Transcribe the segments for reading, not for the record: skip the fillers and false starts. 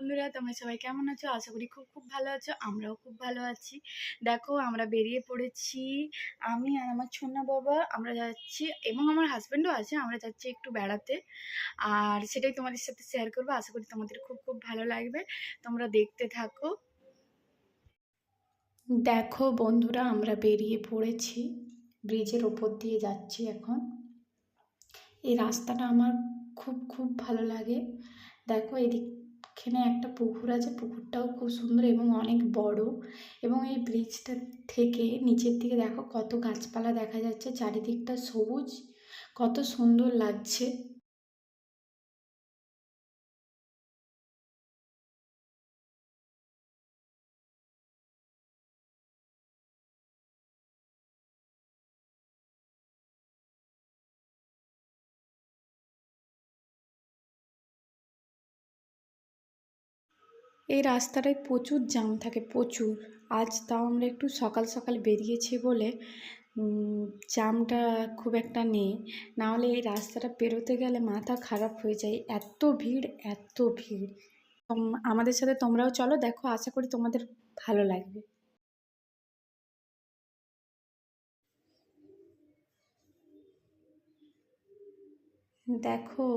বন্ধুরা, তোমরা সবাই কেমন আছো? আশা করি খুব খুব ভালো আছো। আমরাও খুব ভালো আছি। দেখো, আমরা বেরিয়ে পড়েছি। আমি আর আমার ছোনা বাবা আমরা যাচ্ছি, এবং আমার হাজব্যান্ডও আছে। আমরা যাচ্ছি একটু বেড়াতে, আর সেটাই তোমাদের সাথে শেয়ার করবো। আশা করি তোমাদের খুব খুব ভালো লাগবে। তোমরা দেখতে থাকো। দেখো বন্ধুরা, আমরা বেরিয়ে পড়েছি, ব্রিজের ওপর দিয়ে যাচ্ছি এখন। এই রাস্তাটা আমার খুব খুব ভালো লাগে। দেখো, এখানে একটা পুকুর আছে, পুকুরটাও খুব সুন্দর এবং অনেক বড়। এবং এই ব্রিজটা থেকে নিচের দিকে দেখো কত গাছপালা দেখা যাচ্ছে, চারিদিকটা সবুজ, কত সুন্দর লাগছে। এই রাস্তাটায় প্রচুর জ্যাম থাকে, প্রচুর। আজ তাও আমরা একটু সকাল সকাল বেরিয়েছি বলে জ্যামটা খুব একটা নেই। নাহলে এই রাস্তাটা পেরোতে গেলে মাথা খারাপ হয়ে যায়, এত ভিড়, এত ভিড়। আমাদের সাথে তোমরাও চলো, দেখো, আশা করি তোমাদের ভালো লাগবে। দেখো,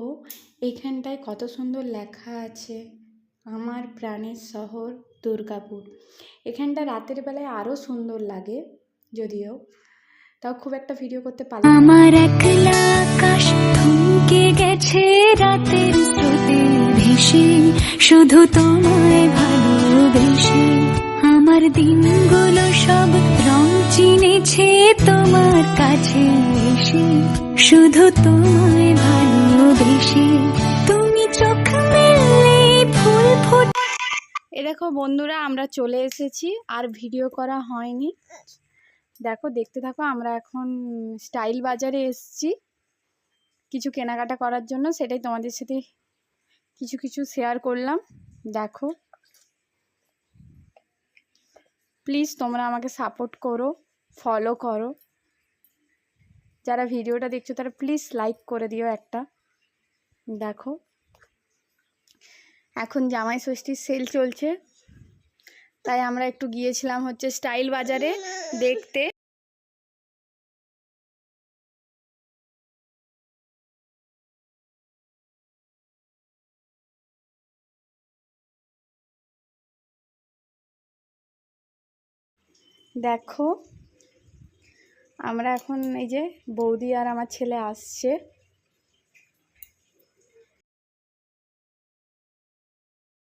এইখানটায় কত সুন্দর লেখা আছে, আমার প্রাণের শহর দুর্গাপুর। এখানটা রাতের বেলায় আরও সুন্দর লাগে, যদিও তাও খুব একটা ভিডিও করতে পারলাম না। আমার একলা আকাশ থমকে গেছে রাতের স্রোতে ভেসে, শুধু তোমায় ভালোবেসে। আমার দিনগুলো সব রং চিনেছে তোমার কাছে এসে, শুধু তোমায় ভালোবেসে। তুমি চোখ মেললে ফুল ফোটে। এ দেখো বন্ধুরা, আমরা চলে এসেছি, আর ভিডিও করা হয়নি। দেখো, দেখতে থাকো। আমরা এখন স্টাইল বাজারে এসেছি কিছু কেনাকাটা করার জন্য, সেটাই তোমাদের সাথে কিছু কিছু শেয়ার করলাম। দেখো, প্লিজ তোমরা আমাকে সাপোর্ট করো, ফলো করো। যারা ভিডিওটা দেখছো তারা প্লিজ লাইক করে দিও একটা। দেখো, এখন জামাই ষষ্ঠীর সেল চলছে, তাই আমরা একটু গিয়েছিলাম হচ্ছে স্টাইল বাজারে দেখতে। দেখো, আমরা এখন এই যে বৌদি আর আমার ছেলে আসছে,